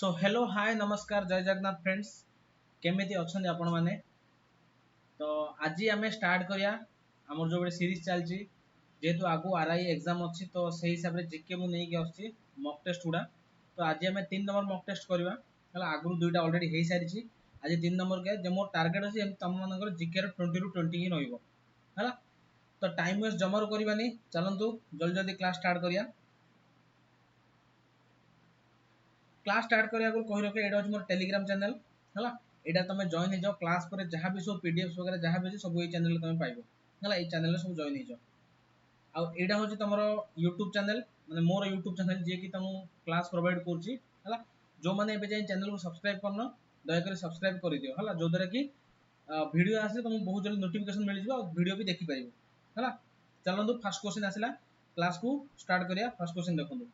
So hello hi नमस्कार जय Jagannath friends केमिति अछन आपण माने। तो आज आम स्टार्ट करिया हमर जो बड़े सीरीज चलची जेहेतु आगु आरआई एग्जाम अच्छी तो सही हिसाब से जीके मु नहीं आछि मॉक टेस्ट गुडा। तो आज आम 3 नंबर मॉक टेस्ट करवा हला आगु दुईटा ऑलरेडी हे सारी आज 3 नंबर के जे मोर टारगेट अछि तुम मानकर जीके रो 20 ରୁ 20 ही रहइबो हला। तो टाइम वेस्ट जमारो करबानी चलंतु जल्दी जल्दी क्लास स्टार्ट करिया। क्लास स्टार्ट करिया को कहि रखे एडा मोर टेलीग्राम चैनल हला एडा तुम जॉइन हो जाओ क्लास पर जहाँ भी सब पीडीएफ वगैरह जहाँ भी सब ये चैनल तुम पाइबो हला ये चैनल सब जॉइन हो जाओ। आ एडा होची तमरो यूट्यूब चैनल माने मोर यूट्यूब चैनल जे कि तुम क्लास प्रोवाइड करची हला। जो माने एबे जाय चैनल को सब्सक्राइब करनो दया कर सब्सक्राइब कर दियो हला जो द्वारा कि वीडियो आसे तुम बहुत जल्दी नोटिफिकेशन मिल जिवो वीडियो भी देखि परिबो हला। चलंतु फर्स्ट क्वेश्चन आसिला क्लास को स्टार्ट करिया। फर्स्ट क्वेश्चन देखंतु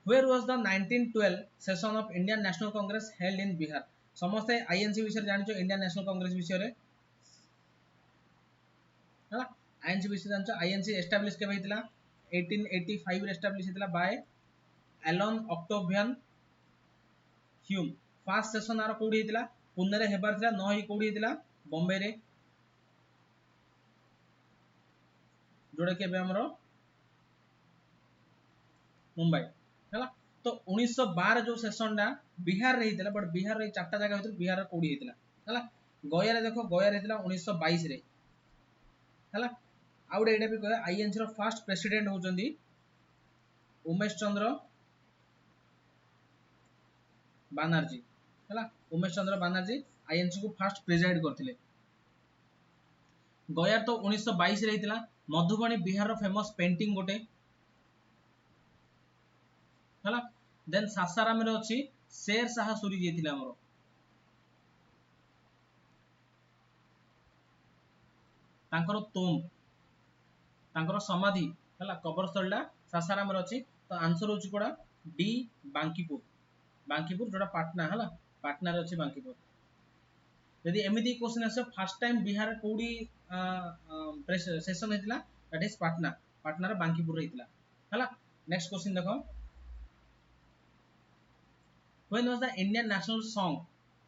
Where was the 1912 session of Indian National Congress held in Bihar? समस्ते आईएनसी विषय जानिछो इंडियन नेशनल कांग्रेस विषय रे हला। आईएनसी विषय जानिछो आईएनसी एस्टैब्लिश केबे हितला 1885 रे एस्टैब्लिश हितला by Allan Octavian Hume. First session आरो कोडी हितला पुणे रे हेबार थिला न ही कोडी हितला बॉम्बे रे जोडे केबे हमरो मुंबई हला। तो 1912 जो सेशन डा बिहार रे हितला बट बिहार रे चारटा जगह हितला बिहार रे कोडी हितला हला। गया रे देखो गया रे हितला 1922 रे हला। आउडे एटा भी कहे INC row first president होचंदी Umesh Chandra Banerjee हला। उमेश चंद्र बानर्जी आईएनसी को फर्स्ट प्रेसिडेंट करथिले। गया तो 1922 रे हितला। मधुबनी बिहार रो फेमस पेंटिंग गोटे हला। देन सासाराम रे अछि शेर शाह सूरी जे थिला हमरो तांकर तोम तांकर समाधि हला कबरस्थलटा सासाराम रे अछि। तो आंसर होछि कोडा डी बांकीपुर बांकीपुर जोडा पाटना हला पाटना रे अछि बांकीपुर। यदि एमिति क्वेश्चन आसे फर्स्ट टाइम बिहार कोडी session हेतिला that is Patna Patna रे बांकीपुर हेतिला हला। नेक्स्ट क्वेश्चन देखो When was the Indian national song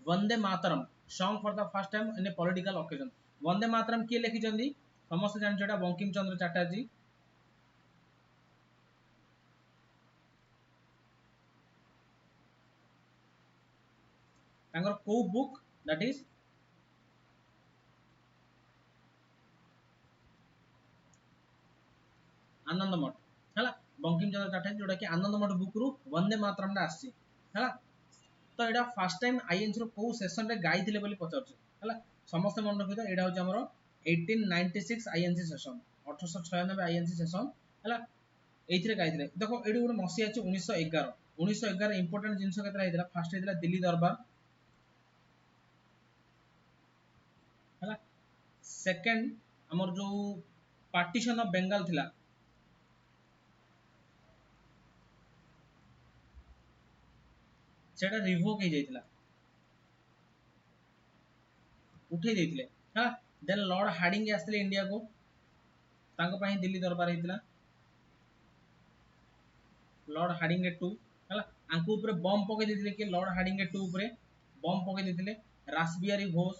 Vande Mataram sung for the first time in a political occasion? Vande Mataram किए लिखिछंदी समस्त जान जोटा बंकिम चंद्र चटर्जी तांकर को बुक दैट इज आनंद मठ हला। बंकिम चंद्र चटर्जी जोटा कि आनंद मठ बुक रु वंदे मातरम टा आसी हला। तो एडा फर्स्ट टाइम आईएनसी रो को सेशन रे गाइथिले बोली पचारछ हला। समस्त मन रखितो एडा होछ हमरो 1896 आईएनसी सेशन 1896 आईएनसी सेशन हला। एथिरे गाइथिले देखो एडी गुड मसी अछि 1911 1911 इंपोर्टेंट जिंस केतरा हेतिला फर्स्ट हेतिला दिल्ली दरबार हला। सेकंड हमर जो पार्टीशन ऑफ बंगाल थिला सेटा रिवोक हे जाइतिला उठे देथिले हा। देन लॉर्ड हार्डिंग आस्थिले इंडिया को तांको पई दिल्ली दरबार हेतिला लॉर्ड हार्डिंग 2 हला। आंको ऊपर बम पके देथिले कि लॉर्ड हार्डिंग 2 ऊपर बम पके देथिले रासबिहारी घोष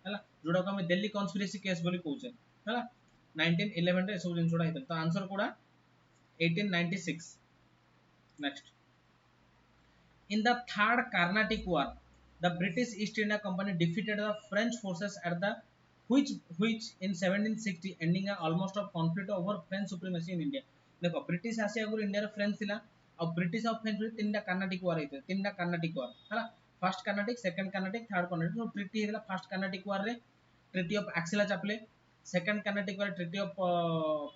हला जोडा को हम दिल्ली कॉन्स्पिरेसी केस बोली कहउछे हला 1911 रे सब जिन छोडा हेतल। तो आंसर कोडा 1896। Next in the third Carnatic War the British East India Company defeated the French forces at the which in 1760 ending a almost of conflict over French supremacy in India। देखो British आसे अगर India रे French थिला और British और French तीनटा कर्नाटिक वार हेते तीनटा कर्नाटिक वार हला। First Carnatic second Carnatic third Carnatic तो ट्रीटी हेला फर्स्ट कर्नाटिक वार रे treaty of Aix-la-Chapelle second Carnatic war treaty of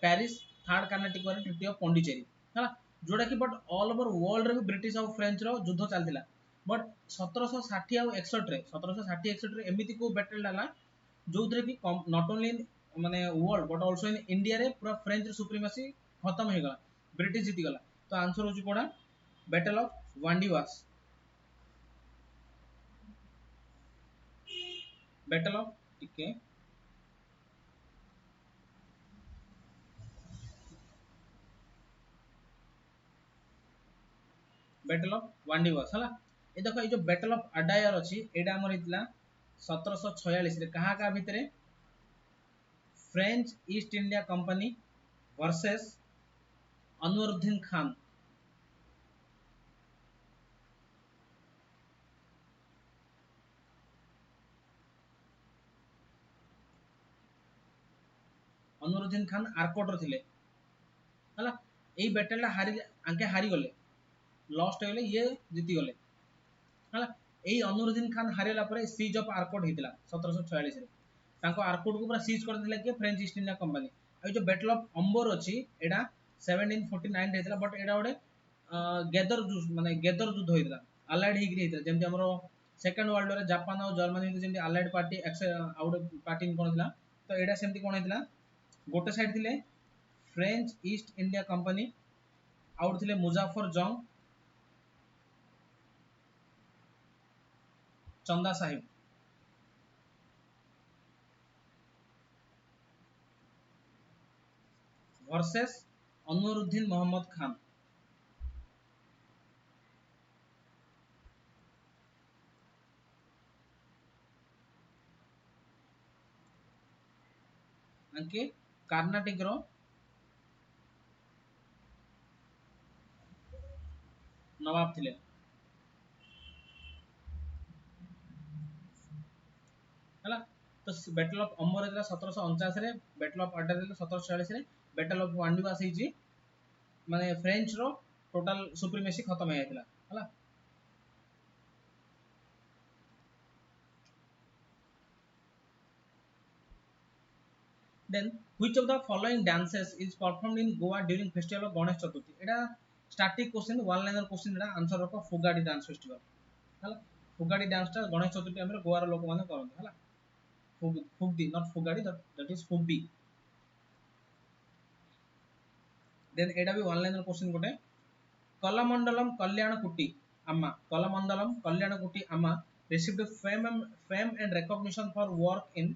Paris third Carnatic war treaty of Pondicherry हला। जोड़ा कि बट ऑल ओवर वर्ल्ड रे भी ब्रिटिश और फ्रेंच रो युद्ध चलतिला बट 1760 और 61 रे 1760 61 रे एमिति को बैटल डाला जोथरे कि नॉट ओनली इन माने world but also in India रे पूरा फ्रेंच सुप्रीमेसी खत्म हे गला ब्रिटिश जीति गला। तो आंसर होची कोडा battle of Wandiwash battle of टिके बैटल ऑफ वांडीवर्स है। ये देखो ये जो बैटल ऑफ अडायर अच्छी एटा आमर होता 1746 रे कहाँ का भितर French East India company versus Anwaruddin Khan. Anwaruddin Khan Arcot रो थिले है। यही बैटलटा हारी आंके हारी गले लॉस्ट हो गले ये जीति गले है। यही अनवरुद्दीन खान हारिला पर सीज ऑफ आरकोट होता 1746 रे तांको आरकोट को पूरा सीज कर दिला कि फ्रेंच ईस्ट इंडिया कंपनी। आ जो बैटल ऑफ अंबर अछि एडा 1749 रे हेतला बट एडा गोटे गेदर माने गेदर युद्ध होइतला अलाइड हिग्री हेतला जेमति हमरो सेकंड वर्ल्ड वार जापान और जर्मनी जेमति अलाइड पार्टी आउट पार्टी कोन थिला तो एडा सेमति कोन हेतला गोटे साइड थिले फ्रेंच ईस्ट इंडिया कंपनी आउट थिले मुजाफर जंग चंदा साहिब वर्सेस अनवरुद्दीन मोहम्मद खान। आंके कर्नाटक रो नवाब थिले है। तो बैटल ऑफ अम्बर होता 1749 रे बैटल ऑफ अड्डा 1746 रे बैटल ऑफ वांडीवास होइची माने फ्रेंच रो टोटल सुप्रीमेसी खत्म हो जाता है। Then which of the following dances is performed in Goa during festival of Ganesh Chaturthi? Etah static question one liner question Etah answer रखो फुगाडी डांस फेस्टिवल हला। फुगाडी dance टा गणेश चतुर्थी हमरे गोवा रो लोक माने करन हला। Fugdi not फुगाडी that is Fugdi. Then एटा भी वन लाइनर क्वेश्चन गोटे कलामंडलम कल्याण कुटी अम्मा कलामंडलम कल्याण कुटी अम्मा received fame and recognition for work in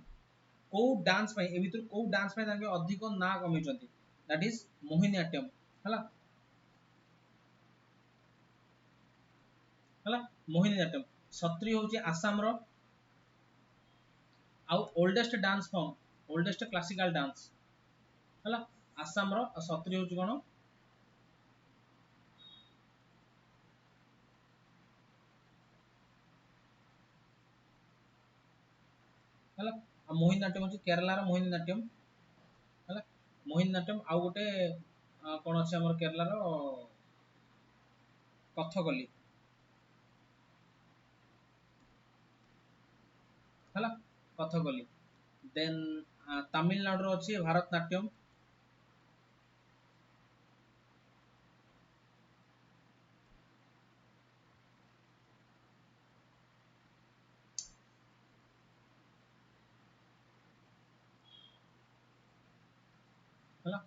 को डांस पे ए भीतर को डांस पे तांके अधिक ना कमी चंती दैट इज मोहिनीअट्टम हला। हला मोहिनीअट्टम सत्री होची आसाम रो आउ oldest dance form oldest classical dance हला आसाम रो सत्री होची कोन हला। मोहिनीअट्टम होची केरला रो मोहिनीअट्टम हला। मोहिनीअट्टम आउ गोटे कोन अछि हमर केरला रो कथकली हला कथकली। देन तमिलनाडु रो अछि भारतनाट्यम हला।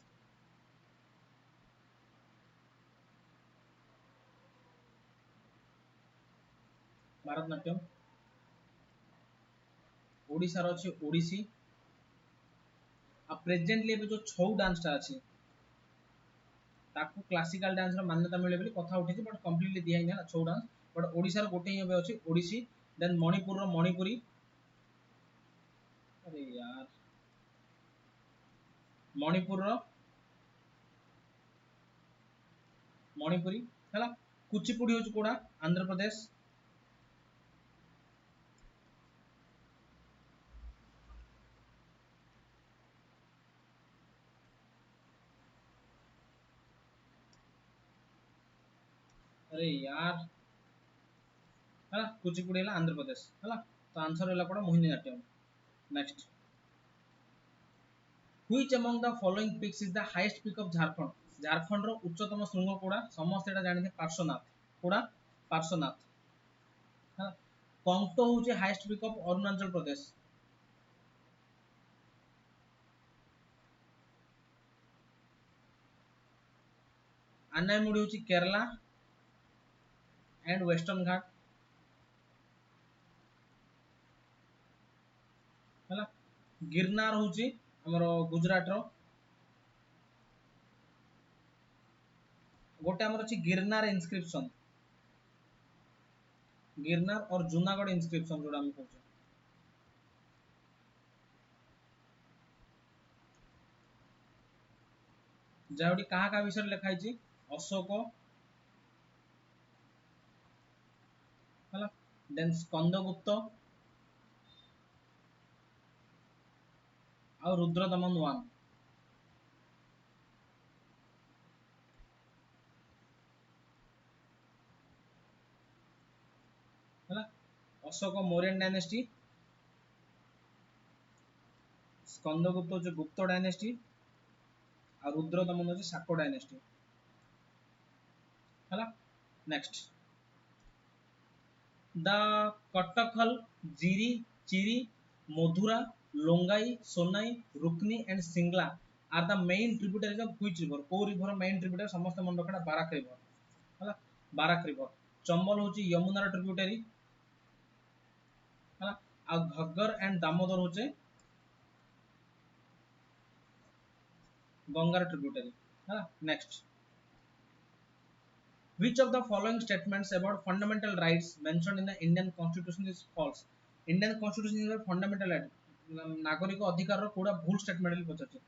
भारतनाट्यम ओडिसा रो अछि ओडिसी आ प्रेजेंटली जो छौ डांस टा अछि ताकू क्लासिकल डांस रो मान्यता मिले बोली कथा उठी बट कंप्लीटली दिया ही ना छौ डांस बट ओडिसा रो गोटे ही अछि ओडिसी। देन मणिपुर रो मणिपुरी अरे यार मणिपुर रो मणिपुरी हला। कुचिपुड़ी होची कोडा आंध्र प्रदेश अरे यार हला कुचिपुड़ी हला आंध्र प्रदेश हला। तो आंसर हला कोडा Mohiniyattam. Next which among the following peaks is the highest peak of Jharkhand Jharkhand रो उच्चतम शृंग कोडा समस्त एटा जानि पार्श्वनाथ कोडा पार्श्वनाथ हला। पंक्तो होची highest peak of Arunachal Pradesh आनाईमुडी होची केरला एंड वेस्टर्न घाट हला। गिरनार होची हमरो गुजरात रो गोटे हमर अछि गिरनार इंस्क्रिप्शन गिरनार और जूनागढ़ इनस्क्रिप्शन जोड़ा हम कहूँ जहाँटी कहा का विषय लिखाई अशोक है देन स्कंदगुप्त और रुद्रदमन वन है अशोक मौर्यन डायनेस्टी स्कंदगुप्त हूँ गुप्त डायनेस्टी और रुद्रदमन हूँ शाक्य डायनेस्टी है next the Katakhal Jiri Chiri Madhura Longai Sonai Rukni and Singla are the main tributaries of which river को रिवर मेन ट्रिब्यूटरी समस्त मन रखना बाराक रिवर है बाराक रिवर चंबल हूँ यमुनार ट्रिब्यूटरी है आ घग्गर एंड दामोदर हूँ गंगार ट्रिब्यूटरी है next which of the following statements about fundamental rights mentioned in the Indian Constitution is false Indian Constitution is a fundamental right नागरिक अधिकार कोड़ा भूल स्टेटमेंट पचार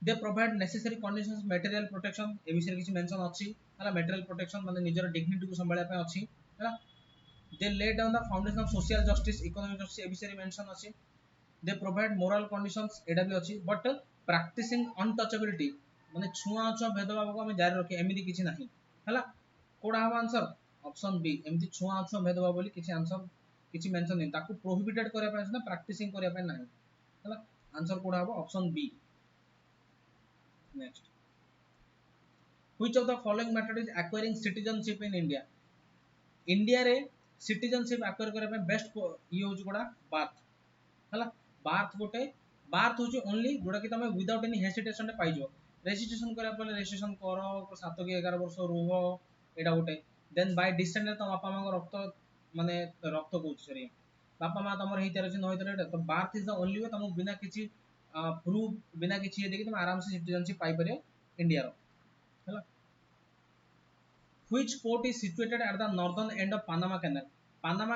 दे provide necessary conditions material protection ए विषय किसी मेंशन अछि हला मटेरियल प्रोटेक्शन माने निजर डिग्निटी को संभाळया पे अछि हला they lay down the foundation of social justice economic justice ए विषय मेंशन अछि दे प्रोवाइड मोरल कंडीशंस एडा भी अछि बट प्रैक्टिसिंग अनटचेबिलिटी माने छुआ छुआ भेदभाव को हम जारी रखे एमिति किछि नाही हला कोडा हम आंसर ऑप्शन बी एमिति छुआ छुआ भेदभाव बोली किछि आंसर किछि मेंशन नै ताकू प्रोहिबिटेड करिया पे ना प्रैक्टिसिंग करिया पे नाही हला आंसर कोडा हो option B next which of the following method is acquiring citizenship in India India रे सिटीजनशिप एक्वायर करिया पे बेस्ट ये होज कोडा बात हला बार्थ गोटे बार्थ होची ओनली जोड़ा कि तमे विदाउट एनी हेसिटेशन रे पाइजो रजिस्ट्रेशन करा पले रजिस्ट्रेशन करो 7 की 11 वर्ष रुहो एडा गोटे देन बाय डिसेंड तो बापा मां रक्त माने रक्त को सॉरी बापा मां तमर हेतर अछि न हेतर तो birth is the only way तम बिना किछि प्रूफ बिना किछि देखि तुम आराम से सिटीजनशिप पाई परियो इंडिया रो हला which port is situated at the northern end of Panama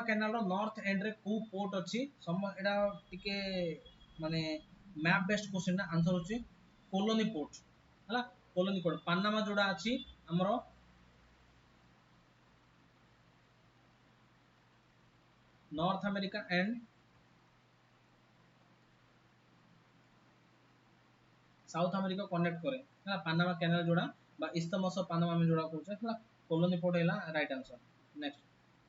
Canal रो नॉर्थ एंड रे को पोर्ट अछि सम एडा टिके माने मैप बेस्ड क्वेश्चन ना आंसर होछि कोलोनी पोर्ट हला कोलोनी पोर्ट पानामा जोड़ा अछि हमरो North America and South America connect करे हला पानामा कैनाल जोड़ा बा इस्थमस ऑफ पानामा में जोड़ा कहउछ हला कोलोनी पोर्ट हैला right answer next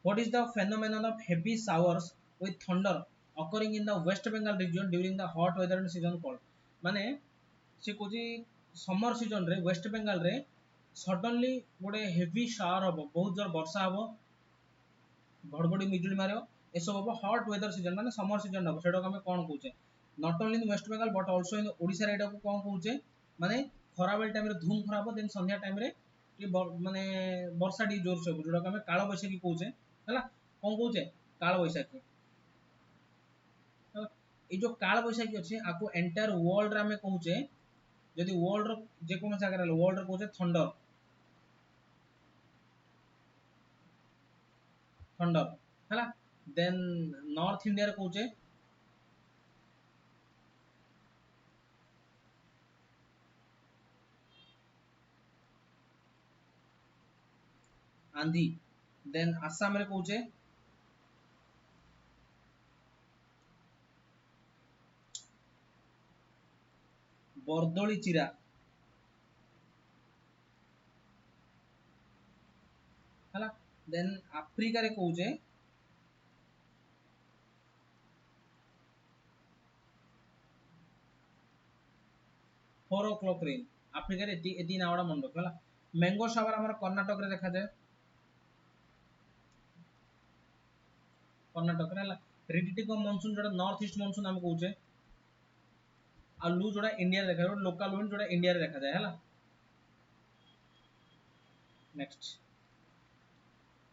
what is the phenomenon of heavy showers with thunder occurring in the West Bengal region during the hot weather season called माने से कोजी समर सीजन रे waste Bengal रे suddenly गोटे heavy shower हबो बहुत जोर वर्षा हबो घड़घड़ी बिजुली मारो ए सब हबो हॉट वेदर सीजन माने समर सीजन हबो सेडो हम कोन कहउचे not only in West Bengal but also in Odisha रे एटा को कोन कहउचे माने खरा बेल टाइम रे धूम खरा हबो देन संध्या टाइम रे कि माने वर्षा डी जोर से जोडा हम कालो बैसाखी कहउचे हला कोन कहउचे कालो बैसाखी ये जो काल बैसाखी अच्छे आपको एंटायर वर्ल्ड रे हमें कहूचे यदि वर्ल्ड रो जे कोनो जगह रे वर्ल्ड रो कहूचे थंडर थंडर हला देन नॉर्थ इंडिया रे कहूचे आंधी देन आसाम रे कहूचे बरदोली चिरा हला देन अफ्रीका रे कहूचे 4 o'clock रेन अफ्रीका रे एती नावडा मन रख हला मैंगो शावर हमर कर्नाटक रे देखा जाए कर्नाटक रे हला रिडिटी को मानसून जोड़ा नॉर्थ ईस्ट मानसून हम कहूचे आ लू जोड़ा इंडिया रे देखा लोकल विंड जोड़ा इंडिया रे देखा जाए हला next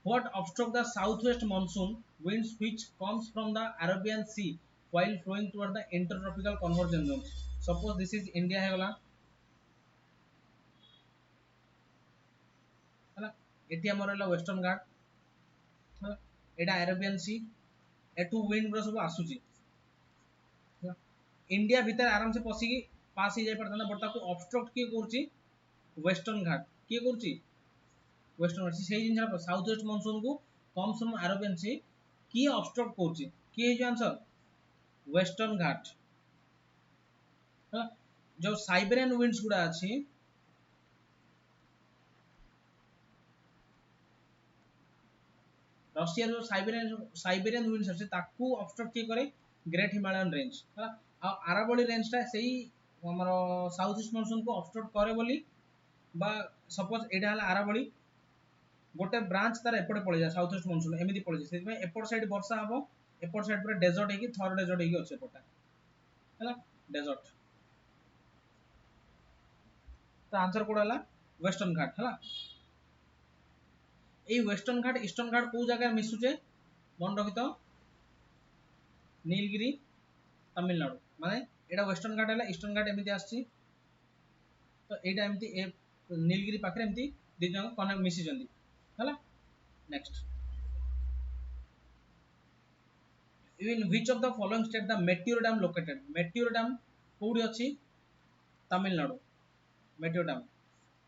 what obstruct the southwest monsoon winds which comes from the Arabian Sea while flowing toward the intertropical convergence zones suppose this is India है वाला है ना एटी हमर वाला वेस्टर्न घाट एटा अरेबियन सी एटू विंड गुड़ा सब आसुची इंडिया भीतर आराम से पसिकी पास ही जाय परथाना बट ताको ऑब्स्ट्रक्ट किए करची वेस्टर्न घाट किए करची वेस्टर्न घाट से जिन साउथ वेस्ट मॉनसून को कम्स फ्रॉम अरेबियन सी किए ऑब्स्ट्रक्ट करची किए जो आंसर वेस्टर्न घाट जो साइबेरियन विंड्स गुड़ा अच्छी रशिया जो साइबेरियन विंड्स अच्छे ताकू ऑब्स्ट्रक्ट किए करे ग्रेट हिमालयन रेंज है आरावली रेंज टा सही हमर साउथ ईस्ट मॉनसून को ऑब्स्ट्रक्ट करे बोली बा सपोज एटा हला आरावली गोटे ब्रांच तार एपटे पड़े जाए साउथ ईस्ट मॉनसून एमिति पड़े जाए सेति में एपट साइड वर्षा हबो एपट साइड पूरा डेजर्ट हेकी थर डेजर्ट हेकी अछि एपटा हैला डेजर्ट तो आंसर कोड हला वेस्टर्न घाट हैला এই ওয়েস্টার্ন ঘাট ইস্টার্ন ঘাট কোন জায়গায় মিশুছে মনে রাখি তো নীলগিরি তামিলনাড়ু মানে এটা ওয়েস্টার্ন ঘাট হলে ইস্টার্ন ঘাট এমনি আসছি তো এইটা এমতি নীলগিরি পাখরে এমতি দুই জন কনেক্ট মিশিଛନ୍ତି ହେଲା next in which of the following state the meteor dam located meteor dam कोडी अछि तमिलनाडु meteor dam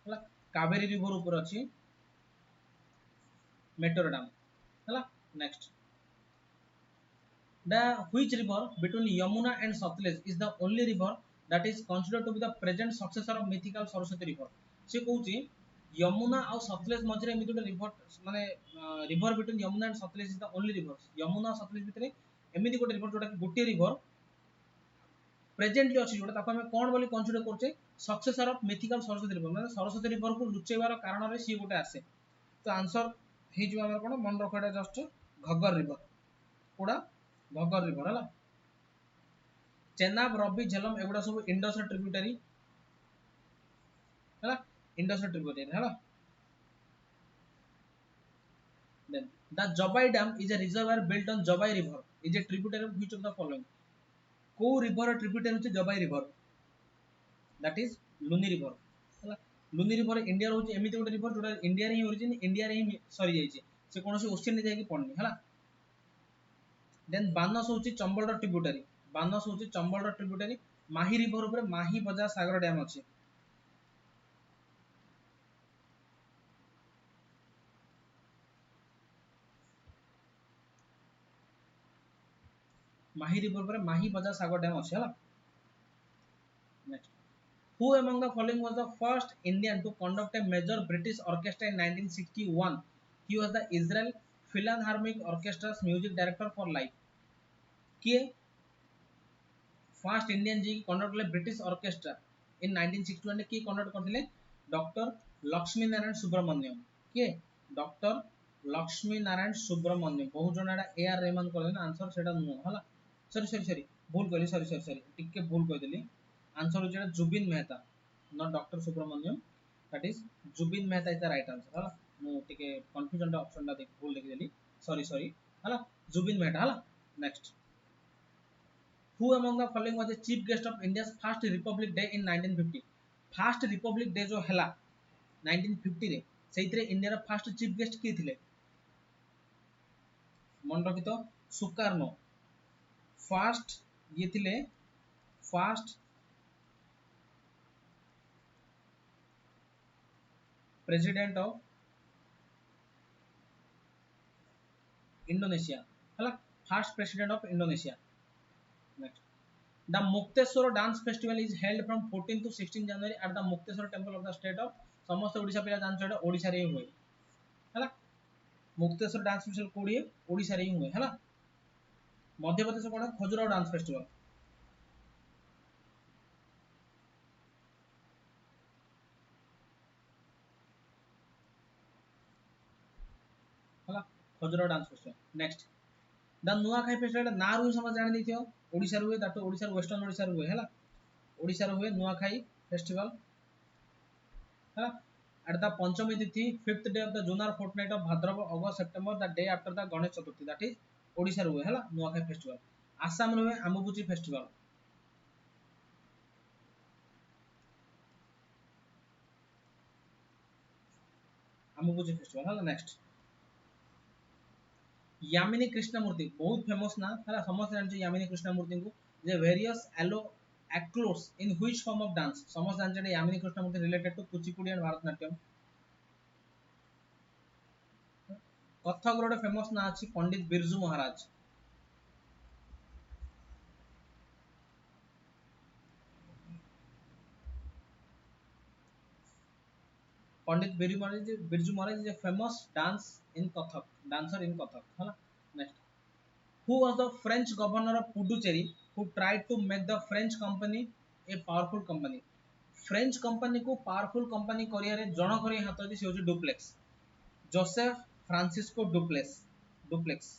ହେଲା कावेरी रिवर ऊपर अछि meteor dam ହେଲା next the which river between Yamuna and Satluj is the only river that is considered to be the present successor of mythical Saraswati river से कहूची यमुना और सतलेज मझे एमती गोटे रिवर माने river between Yamuna and Sutlej is the only river Yamuna और सतलेज भितर एमती गोटे रिवर जोटा कि गोटे रिवर प्रेजेंटली अच्छी जोटा ताको हमें कौन बोली कंसीडर करछे successor of mythical Saraswati river माने सरस्वती रिवर को लुचेबार कारण रे सी गोटे आसे तो आंसर हे जो हमर कोन मन रखोटा जस्ट घग्गर रिवर कोडा घग्गर रिवर हला चेनाब रबी झेलम एगुडा सब इंडस ट्रिब्यूटरी हला इंडस ट्रिब्यूटरी हला then the Jobai dam is a reservoir built on Jobai river is a tributary of which of the following को रिवर ट्रिब्यूटरी होचे Jobai river that is Luni river हला लुनी river India रो होचे एमिति गोटे river जोटा India रे ही origin India रे ही सरी जाईचे से कोनोसी ओशियन रे जाई कि पड़नी हला देन बानस होची चंबल रो ट्रिब्यूटरी बानस होची चंबल रो ट्रिब्यूटरी माही रिवर ऊपर माही बजा सागर डैम अछि माही रिवर ऊपर माही बजा सागर डैम अछि हला next who among the following was the first Indian to conduct a major British orchestra in 1961 he was the Israel Philharmonic Orchestra's music director for life किए first Indian जी conduct ले British orchestra इन 1961 की conduct करथिले doctor Lakshmi Narayan Subramaniam किए doctor Lakshmi Narayan Subramaniam बहुत जण एटा A R Rahman करले answer सेटा नु हला सॉरी सॉरी सॉरी भूल कहली सॉरी सॉरी सॉरी टिके भूल कह देली आंसर हो जेटा Zubin Mehta not doctor Subramaniam that is Zubin Mehta is the right answer हला मु टिके कंफ्यूजन द ऑप्शन दा देख भूल लिख देली सॉरी सॉरी हला जुबिन मेहता हला next who among the following was the chief guest of India's first Republic Day in 1950 first Republic Day जो हला 1950 रे सेइतरे इंडिया रा फर्स्ट चीफ गेस्ट की थिले मन रखि तो सुकार्नो फर्स्ट ये थिले फर्स्ट प्रेसिडेंट ऑफ इंडोनेशिया हला first president of Indonesia next the Mukteswar dance festival is held from 14 to 16 January at the Mukteswar temple of the state of समस्त ओडिशा पिला डांस एटा ओडिशा रे होय हला मुक्तेश्वर डांस फेस्टिवल कोडी ओडिशा रे होय हला मध्य प्रदेश कोन खजुराहो डांस फेस्टिवल हला Khajuraho dance festival next the Nuakhai festival ना रु समझ जानि दिथियो ओडिशा रे होय दैट ओडिशा वेस्टर्न ओडिशा रे होय हला ओडिशा रे होय नुआखाई फेस्टिवल हला at the पंचमी तिथि 5th day of the lunar fortnight of Bhadrava August September the day after the Ganesh Chaturthi that is Odisha रे होय हला नुआखाई फेस्टिवल आसाम रे होय आमुबुची फेस्टिवल आमुबुची फेस्टिवल हला नेक्स्ट यामिनी कृष्णमूर्ति बहुत फेमस ना है समस्त जानते यामिनी कृष्णमूर्ति को जे वेरियस एलो एक्लोर्स in which form of dance समस्त जानते Yamini Krishnamurthy related to Kuchipudi and Bharatanatyam Kathak गोटे फेमस ना अच्छी Pandit Birju Maharaj Pandit Birju Maharaj is a famous dance in Kathak dancer in Kathak है next who was the French governor of Puducherry who tried to make the French company a powerful company French company को powerful company करिया रे जण करी हाथ दि से होची डुप्लेक्स जोसेफ फ्रांसिस्को डुप्लेक्स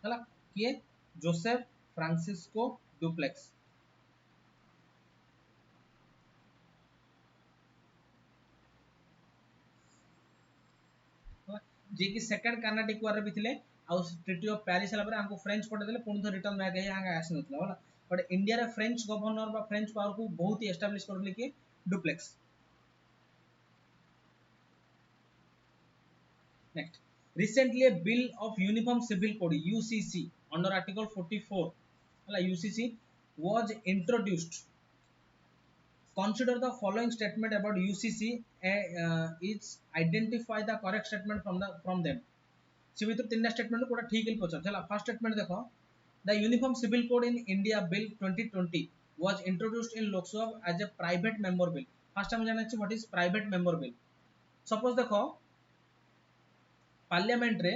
हला किए जोसेफ फ्रांसिस्को डुप्लेक्स जे कि सेकंड कर्नाटिक वार भी थिले आ ट्रीटी ऑफ पेरिस हला पर हमको फ्रेंच पटे देले पुन रिटर्न बैक हे आगे आसी नथला होला बट इंडिया रे फ्रेंच गवर्नर बा फ्रेंच पावर को बहुत ही एस्टैब्लिश करले कि duplex next recently a bill of uniform civil code UCC under article 44 hala UCC was introduced consider the following statement about UCC is identify the correct statement from them से भीतर तीन statement Kota ठीक है पचार चला first statement देखो the uniform civil code in India bill 2020 was introduced in Lok Sabha as a private member bill first time जाना what is private member bill suppose देखो पार्लियामेंट रे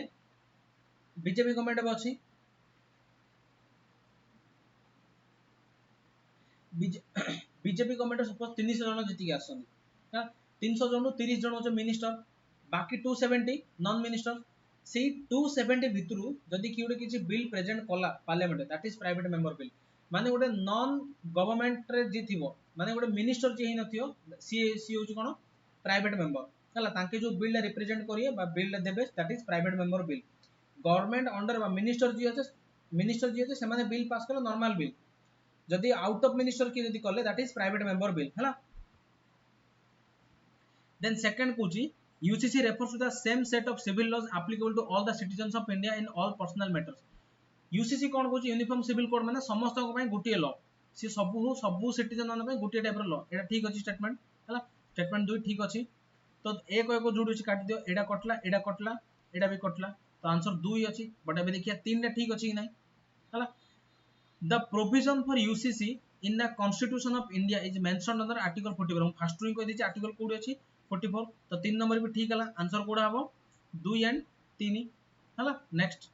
बीजेपी गवर्नमेंट अब अछि बीजेपी गवर्नमेंट सपोज 300 जन जीति आसन 300 जन 30 जन हो मिनिस्टर बाकी 270 नॉन मिनिस्टर से 270 भितरु जदि कि किसी बिल प्रेजेंट कला parliament that is private member bill माने गोटे नॉन गवर्नमेंट रे जी थिवो माने गोटे मिनिस्टर जे नथियो सी सी होची कोन प्राइवेट मेंबर हला तांके जो बिल रिप्रेजेंट करिए बा बिल देबे that is private member bill government under बा मिनिस्टर जी होते से माने बिल पास कलो नॉर्मल बिल जदि आउट ऑफ मिनिस्टर की जदि कले that is private member bill हला then second kuchi UCC refers to the same set of civil laws applicable to all the citizens of India in all personal matters UCC cone Kochi uniform civil code माने समस्त को पई गुटिए law से सबु citizen माने पई गुटिए type रो law एटा ठीक अछि स्टेटमेंट हला स्टेटमेंट 2 ठीक अछि तो एक एक जोड़ अछि काटि दियो एटा भी कटला तो आंसर 2 ही अछि बट अबे देखिया 3 रे ठीक अछि कि नै हला the provision for UCC in the constitution of India is mentioned under article 44 हम फर्स्ट रू कह दिछि आर्टिकल कोड अछि 44 तो 3 नंबर भी ठीक हला आंसर कोड हबो 2 एंड 3 हला next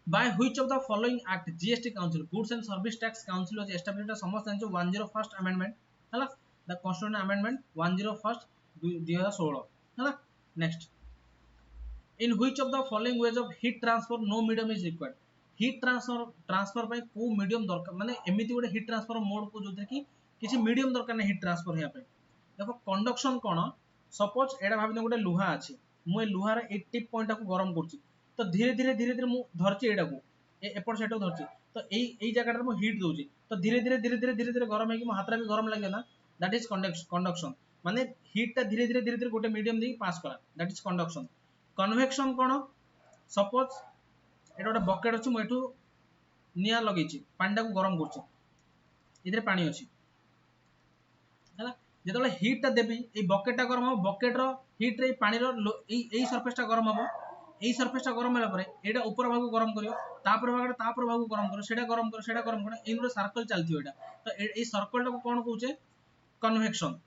by which of the following act GST council goods and service tax council was established the समस्त जानछो 101st amendment हला the constitutional amendment 101st 2016 हला next in which of the following ways of heat transfer no medium is required heat transfer by को medium दरकार माने एमिति गोटे heat transfer mode को जोथे कि किछि medium दरकार नै heat transfer हेया पे देखो conduction कोन सपोज एडा भाबिने गोटे लुहा अछि मु ए लुहार ए टिप पॉइंट को गरम करछि तो धीरे धीरे मु धरछि एडा को एपट साइड धरछि तो एई जगह मु हीट दोछि तो धीरे धीरे गरम है कि मो हातरा भी गरम लागले ना दैट इज कंडक्शन माने हीट ता धीरे धीरे गोटे मीडियम दे पास करा that is conduction convection cone suppose एटा गोटे बकेट अछि मु एठू निया लगेछि पानी को गरम करछि इधर पानी अछि हला जेतले हीट ता देबी ए बकेट ता गरम हो बकेट रो हीट रे पानी रो एई सरफेस ता गरम हो एई सरफेस ता गरम होला परे एटा ऊपर भाग को गरम करियो तापर भाग को गरम करियो सेटा गरम करियो इन रो सर्कल चलथियो एटा तो एई सर्कल ता को कोन कहूचे कन्वेक्शन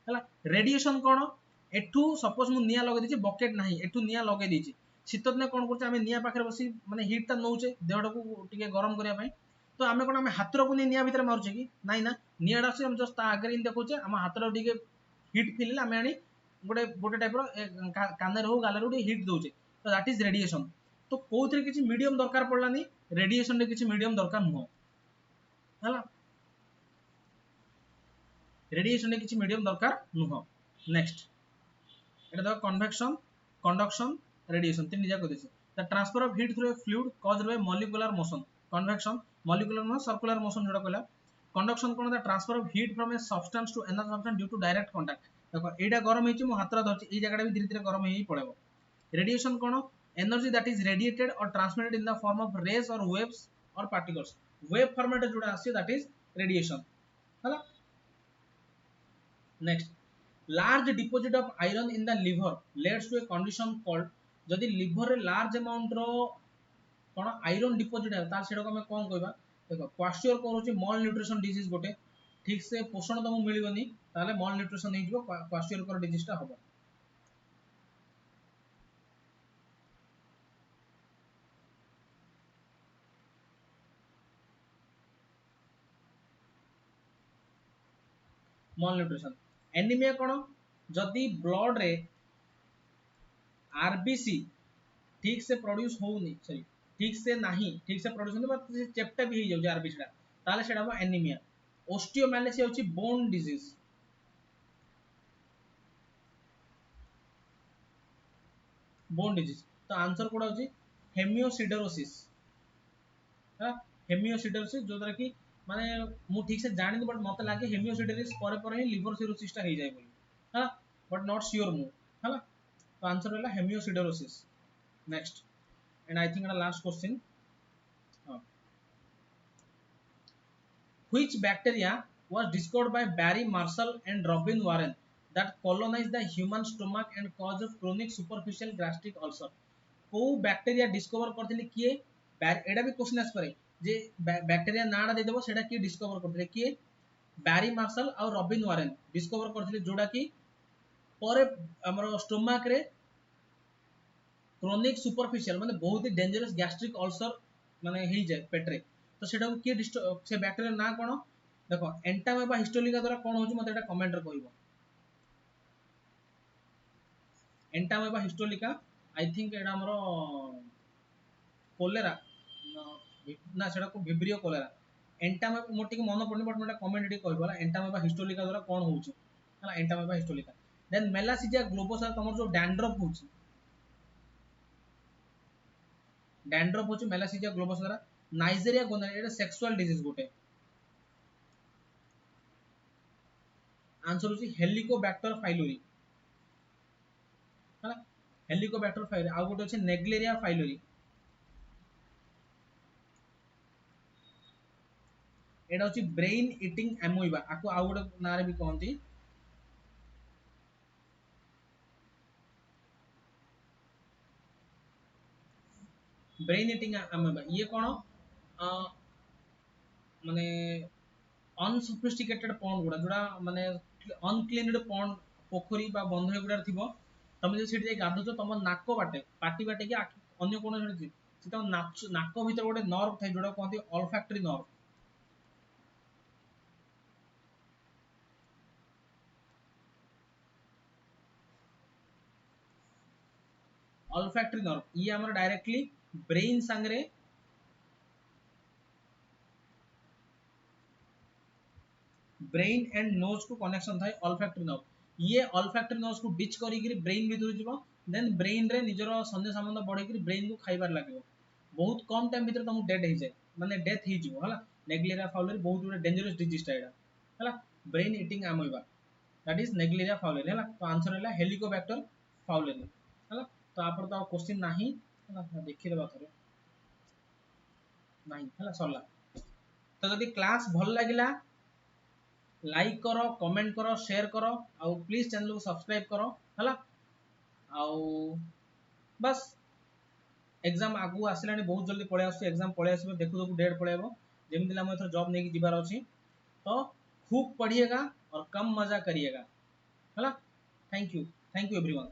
हला रेडिएशन कोन एठू सपोज मु निया लगे दिछि बकेट नाही एठू निया लगे दिछि शीत दिने कोन करछ आमे निया पाखरे बसी माने हीट ता नउचे देहडा को टिके गरम करिया पई तो आमे कोन आमे हातरो को निया भीतर मारुचे कि नाही ना नियाडा से हम जस्ट ता आगे इन देखोचे हम हातरो टिके हीट फील आमे आनी गोटे टाइप रो कानर हो गालर हो हीट दोचे तो दैट इज रेडिएशन तो कोथरे किछि मीडियम दरकार पड़लानी रेडिएशन रे किछि मीडियम दरकार नो हला रेडिएशन रे किछि मीडियम दरकार नो नेक्स्ट एटा द कन्वेक्शन कंडक्शन रेडिएशन तीन निजा कह the transfer of heat through a fluid caused by molecular motion convection molecular motion circular motion जोड़ा कहला कंडक्शन कोन the transfer of heat from a substance to another substance due to direct contact देखो एटा गरम हेछि मो हातरा धरछि ए जगह भी धीरे धीरे गरम हेई पड़ेबो रेडिएशन कौन energy that is radiated or transmitted in the form of rays or waves or particles wave format जोड़ा आसी दैट इज रेडिएशन हला next large deposit of iron in the liver leads to a condition called जदि liver रे large amount रो कौन iron deposit है तार सेटा को हमें कौन कहबा देखो क्वास्टियर करूची मल न्यूट्रिशन डिजीज गोटे ठीक से पोषण तुमको मिलबनी ताले मल न्यूट्रिशन हे जिवो क्वास्टियर कर डिजीज टा होबो मल न्यूट्रिशन एनीमिया कौन जदि ब्लड रे आरबीसी ठीक से प्रोड्यूस होउनी सॉरी ठीक से नहीं ठीक से प्रोड्यूस होनी बट चेप्टा भी हो जाउ आरबीसी टा ताले सेटा हो एनीमिया ओस्टियोमालासिस होची बोन डिजीज बोन डिजीज तो आंसर कोडा होची हेमियोसिडरोसिस हां हेमियोसिडरोसिस जो द्वारा कि माने मु ठीक से जानि बट मते लागे हेमियोसिडरोसिस पर ही लिवर सिरोसिस टा हे जाय बोली हां बट नॉट श्योर मु हला तो आंसर होला hemosiderosis next and I think last question which bacteria was discovered by Barry Marshall and Robin Warren that colonized the human stomach and caused chronic superficial gastric ulcer को bacteria discover करथिले किए एडा भी question आस पारे जे bacteria नाडा दे देबो सेटा की discover करथिले किए बैरी मार्शल और रॉबिन वारेन डिस्कवर करथिले जोडा की परे हमरो स्टोमक रे क्रोनिक सुपरफिशियल माने बहुत ही डेंजरस गैस्ट्रिक अल्सर माने हे जाय पेटरे तो सेटा को की से बैक्टीरिया ना कोन देखो एंटामेबा हिस्टोलिका द्वारा कोन होची मते एटा कमेंट रे कहबो एंटामेबा हिस्टोलिका आई थिंक एटा हमरो कोलेरा ना सेटा को विब्रियो कोलेरा एंटामेबा मोटी के मन पड़नी बट मोटा कमेंट रे कहबो एंटामेबा हिस्टोलिका द्वारा कोन होची हला एंटामेबा हिस्टोलिका देन मेलासिजिया ग्लोबोसा तमर जो डैंड्रफ होची डैंड्रफ होची मेलासिजिया ग्लोबोसा द्वारा नाइजेरिया गोनोरिया एटा सेक्सुअल डिजीज गोटे आंसर होची हेलिकोबैक्टर फाइलोरी हला हेलिकोबैक्टर फाइलोरी आ गोटे होची नेग्लेरिया फाइलोरी एटा होची ब्रेन ईटिंग एमोइबा आको आ गोटे नारे भी कहंती ब्रेन ईटिंग एमोइबा ये कोन माने अनसोफिस्टिकेटेड पॉन्ड गुडा जोड़ा माने अनक्लीनड पॉन्ड पोखरी बा बंध गुडा थिबो तमे जे सेठी गाधो तम नाको बाटे पाटी बाटे कि अन्य कोन सेठी से तम नाको भीतर गोटे नर्व थाई जोड़ा कहंती ऑल्फैक्टरी नर्व ऑल्फैक्टरी नर्व ये हमर डायरेक्टली ब्रेन संगरे ब्रेन एंड नोज को कनेक्शन थाए ऑल्फैक्टरी नर्व ये ऑल्फैक्टरी नर्व को डिच करी कि ब्रेन भीतर जीवो देन ब्रेन रे निजर संदेश संबंध बढ़े कि ब्रेन को खाइबार लागिवो बहुत कम टाइम भीतर तुम डेड हो जाए माने डेथ ही जीवो हला नेग्लेरिया फाउलेरी बहुत बड़े डेंजरस डिजीज टा एडा हला brain eating amoeba that is Naegleria fowleri हला तो आंसर हैला हेलिकोबैक्टर फाउलेरी हला तो आप तो क्वेश्चन नाही हला देखि लेबा थरे नाही हला सरला तो जदी क्लास भल लागिला लाइक करो कमेंट करो शेयर करो आउ प्लीज चैनल को सब्सक्राइब करो हला आउ बस एग्जाम आगु आसिलानी बहुत जल्दी पळे आसु एग्जाम पळे आसीबो देखु देखु डेट पळेबो जेमि दिला म एथर जॉब नेकी जिबार अछि तो खूब पढ़िएगा और कम मजा करिएगा हला थैंक यू एवरीवन।